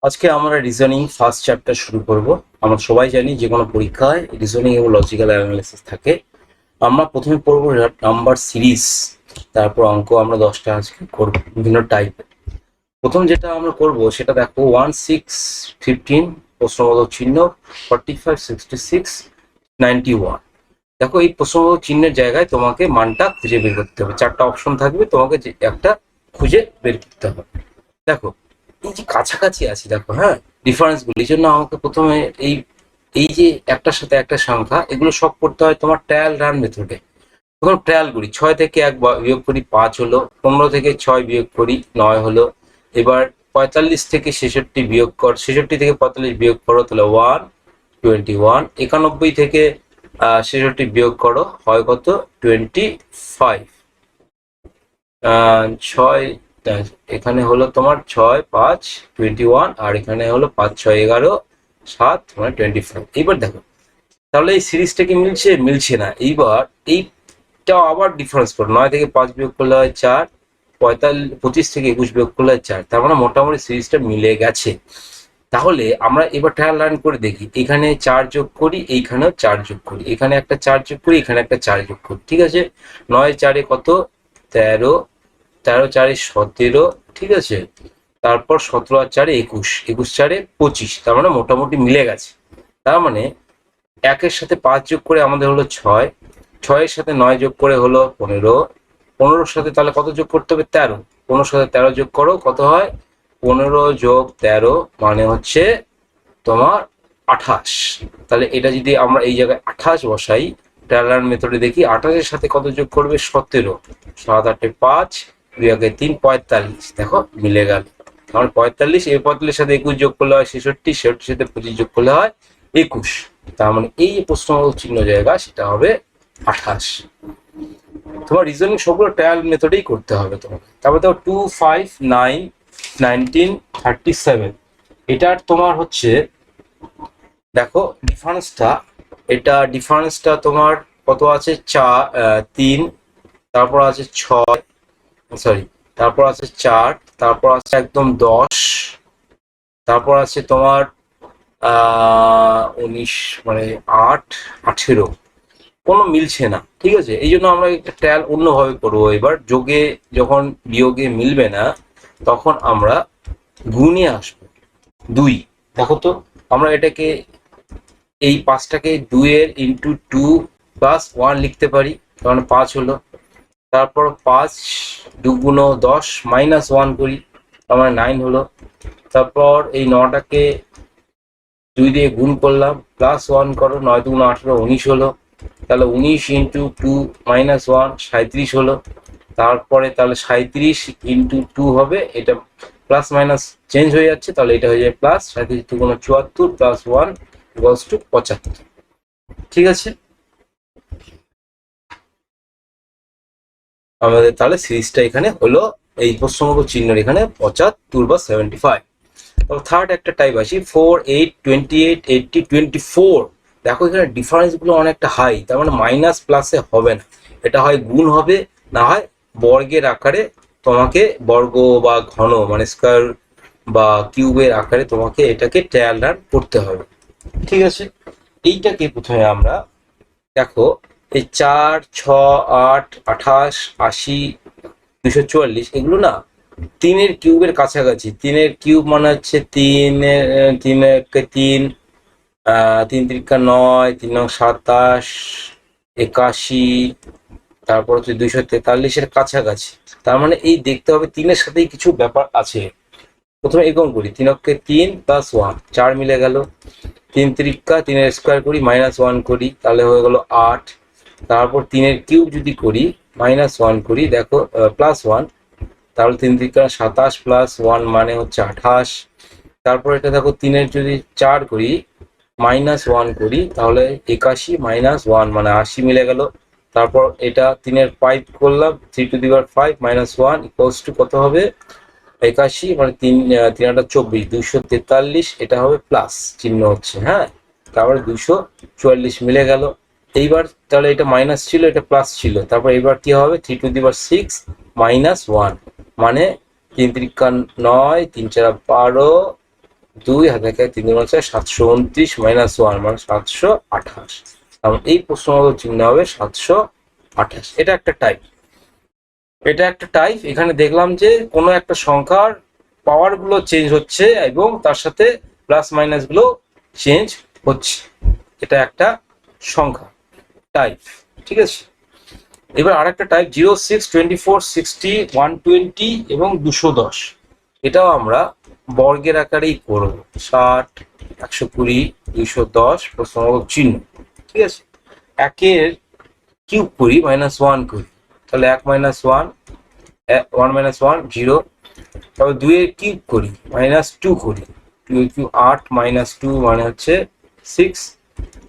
আজকে আমরা reasoning first chapter শুরু করব। আমরা সবাই জানি যে কোনো পরীক্ষায় রিজনিং এবং লজিক্যাল অ্যানালিসিস থাকে। আমরা প্রথমে পড়ব নাম্বার সিরিজ, তারপর অঙ্ক আমরা 10টা আজকে করব বিভিন্ন টাইপের। প্রথম যেটা আমরা করব সেটা দেখো 1615 প্রশ্নবোধক চিহ্ন 45 66 91। দেখো এই প্রশ্নবোধক চিহ্নের জায়গায় তোমাকে মানটা খুঁজে বের করতে হবে। 4টা অপশন থাকবে, তোমাকে যে একটা খুঁজে বের করতে হবে। দেখো এই যে কাছাকাছি আছে, দেখো হ্যাঁ ডিফারেন্স গুলো, এই জন্য আমাকে প্রথমে এই এই যে একটার সাথে একটা সংখ্যা এগুলো সব করতে হয় তোমার ট্রায়াল রান মেথডে। তখন ট্রায়াল করি, 6 থেকে 1 বিয়োগ করি 5 হলো, 15 থেকে 6 বিয়োগ করি 9 হলো। এবার 45 থেকে 66 বিয়োগ কর, 66 থেকে 45 বিয়োগ করো তাহলে 121। 91 থেকে 66 বিয়োগ করো হয় কত 25। 6 এখানে হলো তোমার 6 5 21, আর এখানে হলো 5 6 11 7 মানে 25। এইবার দেখো তাহলে এই সিরিজটা কি মিলছে? মিলছে না। এইবার এইটা আবার ডিফারেন্স করো, 9 থেকে 5 বিয়োগ করলে হয় 4, 25 থেকে 21 বিয়োগ করলে হয় 4। তার মানে মোটামুটি সিরিজটা মিলে গেছে। তাহলে আমরা এবার ট্রায়াল রান করে দেখি, এখানে 4 যোগ করি, এইখানেও 4 যোগ করি, এখানে একটা 4 যোগ করি, এখানে একটা 4 যোগ করি। ঠিক আছে, 9 4 কত 13, 13 4 17, ঠিক আছে। তারপর 17 আর 4 21, 21 4 25। তার মানে মোটামুটি মিলে গেছে। তার মানে 1-এর সাথে 5 যোগ করে আমাদের হলো 6, 6-এর সাথে 9 যোগ করে হলো 15, 15-র সাথে তাহলে কত যোগ করতে হবে 13, 15-র সাথে 13 যোগ করো কত হয় 15 যোগ 13 মানে হচ্ছে তোমার 28। তাহলে এটা যদি আমরা এই জায়গায় 28 বসাই, ট্রায়াল মেথডে দেখি 28-এর সাথে কত যোগ করবে 17, 7 8 5 2 1 3 45। দেখো মিলে গেল। কারণ 45, এই 45-এর সাথে 21 যোগ করলে হয় 66, 66-এর সাথে 25 যোগ করলে হয় 21। তার মানে এই প্রশ্ন চিহ্ন জায়গা সেটা হবে 28। তোমার রিজনিং সবগুলো ট্রায়াল মেথডেই করতে হবে তোমাকে। তারপর দেখো 2 5 9 19 37, এটার তোমার হচ্ছে দেখো ডিফারেন্সটা, এটা ডিফারেন্সটা তোমার কত আছে 3, তারপর আছে 6, সরি তারপর আছে 4, তারপর আছে একদম 10, তারপর আছে তোমার 19 মানে 8 18। কোনো মিলছে না, ঠিক আছে। এই জন্য আমরা একটা ট্রায়াল অন্যভাবে করবো। এবার যোগে যখন বিয়োগে মিলবে না তখন আমরা গুণে আসবো 2। দেখো তো আমরা এটাকে এই 5টাকে 2 এর ইন্টু 2 প্লাস 1 লিখতে পারি, কারণ 5 হলো। তারপর 5 2 গুণ 10 মাইনাস 1 করি, তার মানে 9 হলো। তারপর এই 9টাকে 2 দিয়ে গুণ করলাম, প্লাস 1 করো, 9 2 18 19 হলো। তাহলে 19 ইন্টু 2 মাইনাস 1 37 হলো। তারপরে তাহলে 37 ইন্টু 2 হবে, এটা প্লাস মাইনাস চেঞ্জ হয়ে যাচ্ছে, তাহলে এটা হয়ে যায় প্লাস 37 2 74 প্লাস 1 ইকুয়ালস টু 75। ঠিক আছে, আমাদের তাহলে সিরিজটা এখানে হলো এই প্রশ্নবোধক চিহ্নের এখানে 75 বা 75। তারপর থার্ড একটা টাইপ আসি 4 8 28 80 24। দেখো এখানে ডিফারেন্স গুলো অনেকটা হাই, তার মানে মাইনাস প্লাসে হবে না, এটা হয় গুণ হবে, না হয় বর্গের আকারে তোমাকে বর্গ বা ঘন মানে স্কয়ার বা কিউবের আকারে তোমাকে এটাকে ট্রায়াল রান করতে হবে। ঠিক আছে, এইটাকে প্রথমে আমরা দেখো এই 4 6 8 28 80 244 এগুলো না 3-এর কিউবের কাছাকাছি। 3-এর কিউব মানে হচ্ছে 3 3 3 3 3 9 3 27 81, তারপর হচ্ছে 243-এর কাছাকাছি। তার মানে এই দেখতে হবে 3-এর সাথেই কিছু ব্যাপার আছে। প্রথমে এরকম করি, 3 অক্ষে 3 প্লাস 1 4 মিলে গেল। 3 3 3-এর স্কোয়ার করি মাইনাস 1 করি, তাহলে হয়ে গেল 8। তারপর 3-এর কিউব যদি করি মাইনাস 1 করি, দেখো প্লাস 1, তাহলে 3 3 27 প্লাস 1 মানে হচ্ছে 28। তারপর এটা দেখো 3-এর যদি 4 করি মাইনাস 1 করি, তাহলে 81 মাইনাস 1 মানে 80 মিলে গেল। তারপর এটা 3-এর 5 করলাম, 3 to the power 5 minus 1 equals to কত হবে 81 মানে 3 3 24 243, এটা হবে প্লাস চিহ্ন হচ্ছে, হ্যাঁ। তারপরে 244 মিলে গেল। এইবার তাহলে এটা মাইনাস ছিল, এটা প্লাস ছিল, তারপর এবার কি হবে 3 টু দি পাওয়ার 6 মাইনাস 1 মানে 3 3 9 3 4 12 2 হাতে 3 2 729 মাইনাস 1 মানে 728। তাহলে এই প্রশ্নবোধক চিহ্ন হবে 728। এটা একটা টাইপ। এখানে দেখলাম যে কোনো একটা সংখ্যার পাওয়ার গুলো চেঞ্জ হচ্ছে এবং তার সাথে প্লাস মাইনাস গুলো চেঞ্জ হচ্ছে। এটা একটা সংখ্যা টাইপ, ঠিক আছে। এবার আরেকটা টাইপ 0 6 24 60 120 এবং 210। এটাও আমরা বর্গের আকারেই করব। 60 120 210 প্রশ্নবোধক চিহ্ন, ঠিক আছে। একের কিউব করি -1 করি, তাহলে 1 -1 1 -1 0। তারপর 2 এর কিউব করি -2 করি, 2 এর কিউব 8 -2 মানে হচ্ছে 6।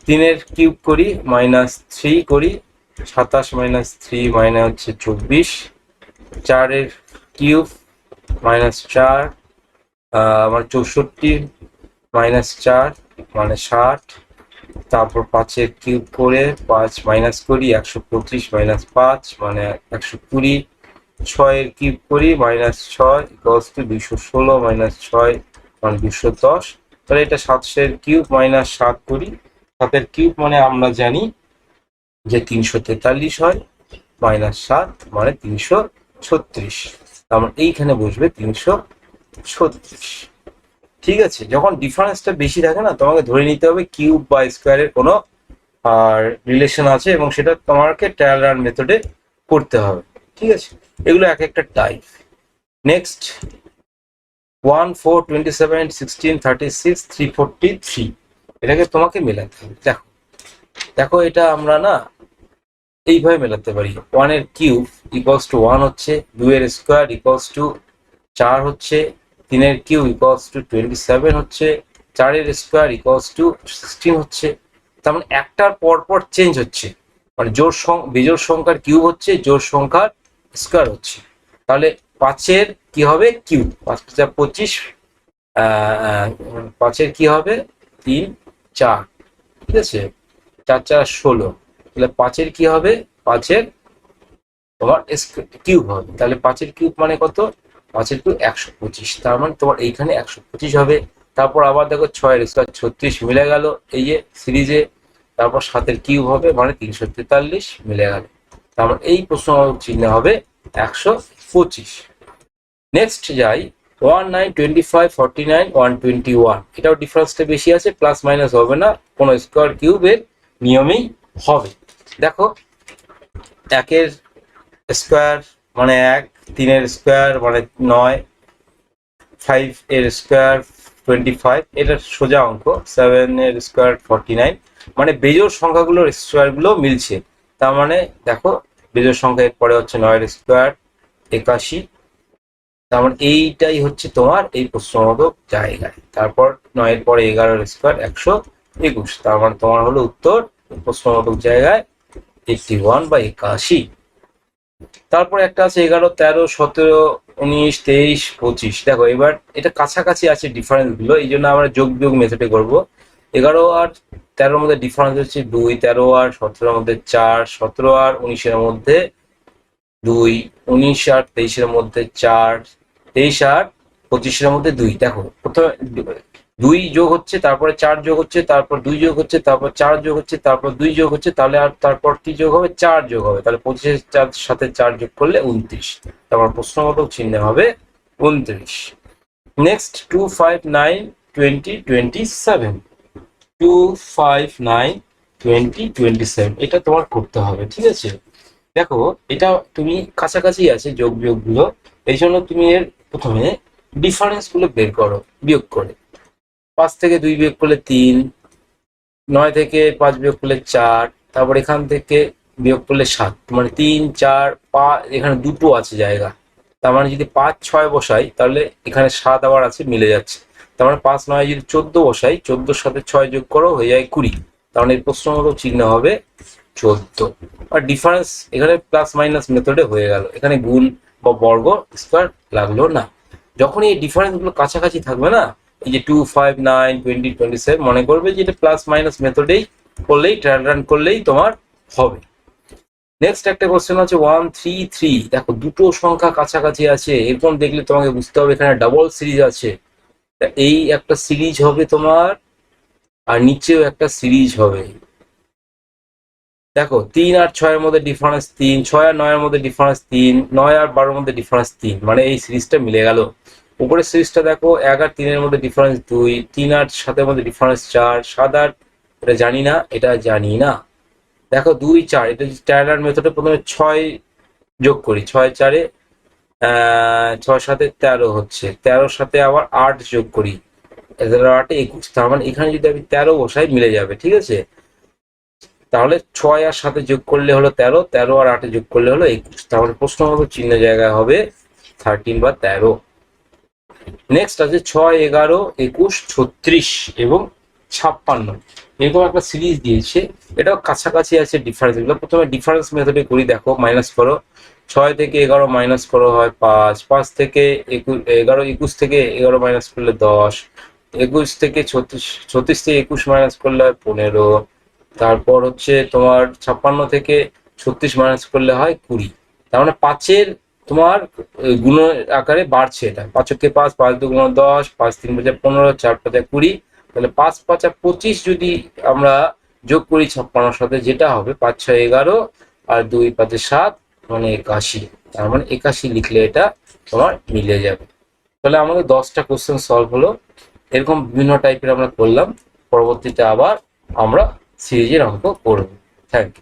3 এর কিউব করি -3 করি, 27 -3 মানে হচ্ছে 24। 4 এর কিউব -4 মানে 64 -4 মানে 60। তারপর 5 এর কিউব করে 5 মাইনাস করি 125 -5 মানে 120। 6 এর কিউব করি -6 ইকুয়ালস টু 216 -6 মানে 210। তাহলে এটা 7 এর কিউব -7 করি, 7 এর কিউব মানে আমরা জানি যে 343 হয়, -7 মানে 336। তার এইখানে বসবে 336, ঠিক আছে। যখন ডিফারেন্সটা বেশি থাকে না, তোমাকে ধরে নিতে হবে কিউব বা স্কোয়ারের কোনো আর রিলেশন আছে এবং সেটা তোমাকে ট্রায়াল রান মেথডে করতে হবে, ঠিক আছে। এগুলো এক একটা টাইপ। নেক্সট 1 4 27 16 36 343, এটাকে তোমাকে মেলাতে হবে। দেখো দেখো এটা আমরা না এইভাবে মেলাতে পারি। 1 এর কিউব ইকুয়ালস টু 1 হচ্ছে, 2 এর স্কোয়ার ইকুয়ালস টু 4 হচ্ছে, 3 এর কিউব ইকুয়ালস টু 27 হচ্ছে, 4 এর স্কোয়ার ইকুয়ালস টু 16 হচ্ছে। তার মানে একটার পর পর চেঞ্জ হচ্ছে, মানে বিজোড় সংখ্যার কিউব হচ্ছে, জোড় সংখ্যার স্কোয়ার হচ্ছে। তাহলে 5 এর কি হবে কিউব, 5 × 25, 5 এর কি হবে 3 4, ঠিক আছে, 4 4 16। তাহলে 5 এর কি হবে, 5 এর তোমার কিউব হবে। তাহলে 5 এর কিউব মানে কত, 5 এর কিউব 125। তার মানে তোমার এইখানে 125 হবে। তারপর আবার দেখো 6 এর স্কোয়ার 36 মিলে গেল এই যে সিরিজে। তারপর 7 এর কিউব হবে মানে 343 মিলে গেল। তার মানে এই প্রশ্নবোধক চিহ্ন হবে 125। নেক্সট যাই 19 25 49 121। এটাও ডিফারেন্সটা বেশি আছে, প্লাস মাইনাস হবে না, কোনো স্কোয়ার কিউবের নিয়মেই হবে। দেখো 1 এর স্কোয়ার মানে 1, 3 এর স্কোয়ার মানে 9, 5 এর স্কোয়ার 25, এটা সোজা অঙ্ক। 7 এর স্কোয়ার 49, মানে বেজোড় সংখ্যাগুলোর স্কোয়ারগুলো মিলছে। তার মানে দেখো বেজোড় সংখ্যা এর পরে হচ্ছে 9 এর স্কোয়ার 81। তার মানে এইটাই হচ্ছে তোমার এই প্রশ্নবোধক জায়গায়। তারপর 9 এর পরে 11 এর স্কোয়ার 121। তার মানে তোমার হলো উত্তর প্রশ্নবোধক জায়গায় 81 বা 81। তারপর একটা আছে 11 13 17 19 23 25। দেখো এবার এটা কাছাকাছি আছে ডিফারেন্স গুলো, এই জন্য আমরা যোগ বিয়োগ মেথডে করবো। 11 আর 13 মধ্যে ডিফারেন্স হচ্ছে 2, 13 আর 17 মধ্যে 4, 17 আর 19 মধ্যে 2, 19 আর 23 মধ্যে 4, 23 আর 25 মধ্যে 2। দেখো প্রথমে 2 যোগ হচ্ছে, তারপরে 4 যোগ হচ্ছে, তারপর 2 যোগ হচ্ছে, তারপর 4 যোগ হচ্ছে, তারপর 2 যোগ হচ্ছে, তাহলে আর তারপর কি যোগ হবে, 4 যোগ হবে। তাহলে 25 এর সাথে 4 যোগ করলে 29। তারপর প্রশ্নবোধক চিহ্ন হবে 29। নেক্সট 2 5 9 20 27, 2 5 9 20 27, এটা তোমার করতে হবে, ঠিক আছে। দেখো এটা তুমি কাছাকাছি আছে যোগ বিয়োগ গুলো, এই জন্য তুমি এর প্রথমে ডিফারেন্স গুলো বের করো বিয়োগ করে। 5 থেকে 2 বিয়োগ করলে 3, 9 থেকে 5 বিয়োগ করলে 4, তারপর এখান থেকে বিয়োগ করলে 7, মানে 3 4 5, এখানে দুটো আছে জায়গা। তার মানে যদি 5 6 বসাই তাহলে এখানে 7 আবার আছে, মিলে যাচ্ছে। তার মানে 5 9 যদি 14 বসাই, 14 সাথে 6 যোগ করো হয়ে যায় 20। তার মানে এই প্রশ্নবোধক চিহ্ন হবে 14। আর ডিফারেন্স এখানে প্লাস মাইনাস মেথডে হয়ে গেল, এখানে গুণ বা বর্গ স্কোয়ার লাগলো না। যখন এই ডিফারেন্স গুলো কাছাকাছি থাকবে না, এই যে 2 5 9 20 27, মনে করবে যে এটা প্লাস মাইনাস মেথডেই করলেই ট্রায়াল রান করলেই তোমার হবে। নেক্সট একটা কোশ্চেন আছে 1 3 3। দেখো দুটো সংখ্যা কাছাকাছি আছে, এরকম দেখলে তোমাকে বুঝতে হবে এখানে ডাবল সিরিজ আছে। এই একটা সিরিজ হবে তোমার, আর নিচেও একটা সিরিজ হবে। দেখো 3 আর 6-এর মধ্যে ডিফারেন্স 3, 6 আর 9-এর মধ্যে ডিফারেন্স 3, 9 আর 12-এর মধ্যে ডিফারেন্স 3, মানে এই সিরিজটা মিলে গেল। উপরের সিরিজটা দেখো 1 আর 3-এর মধ্যে ডিফারেন্স 2, 3 আর 7-এর মধ্যে ডিফারেন্স 4, 7 আর এটা জানি না, এটা জানি না। দেখো 2, 4, এটা স্ট্যান্ডার্ড মেথডে প্রথমে 6 যোগ করি, 6 4-এ 6 7-এ 13 হচ্ছে, 13-র সাথে আবার 8 যোগ করি, 8-এ 21, তার মানে এখানে যদি আমি 13 বসাই মিলে যাবে, ঠিক আছে। তাহলে 6 আর 7-এ যোগ করলে হলো 13, 13 আর 8-এ যোগ করলে হলো 21, তাহলে প্রশ্ন মতো চিহ্ন জায়গায় হবে 13 বা 13। নেক্সট আছে 6, 11, 21, 36 এবং 56, এরকম একটা সিরিজ দিয়েছে। এটাও কাছাকাছি আছে ডিফারেন্স গুলো। প্রথমে ডিফারেন্স মেথডে করি, দেখো মাইনাস করো, 6 থেকে 11 মাইনাস করো হয় 5, 5 থেকে 11, 21 থেকে 11 মাইনাস করলে 10, 21 থেকে 36, 36 থেকে 21 মাইনাস করলে হয় 15, তারপর হচ্ছে তোমার 56 থেকে 36 মাইনাস করলে হয় 20। তার মানে 5-এর তোমার গুণ আকারে বাড়ছে, এটা 5 কে 5, 5 2 10, 5 3 5 15, 4 5 20, তাহলে 5 5 25 যদি আমরা যোগ করি 56-এর সাথে, যেটা হবে 5 6 11 আর 2 5 7, মানে 81। তার মানে 81 লিখলে এটা তোমার মিলে যাবে। তাহলে আমাদের 10টা কোশ্চেন সলভ হলো। এরকম বিভিন্ন টাইপের আমরা করলাম, পরবর্তীতে আবার আমরা সিরিজের অঙ্ক করব। Thank you.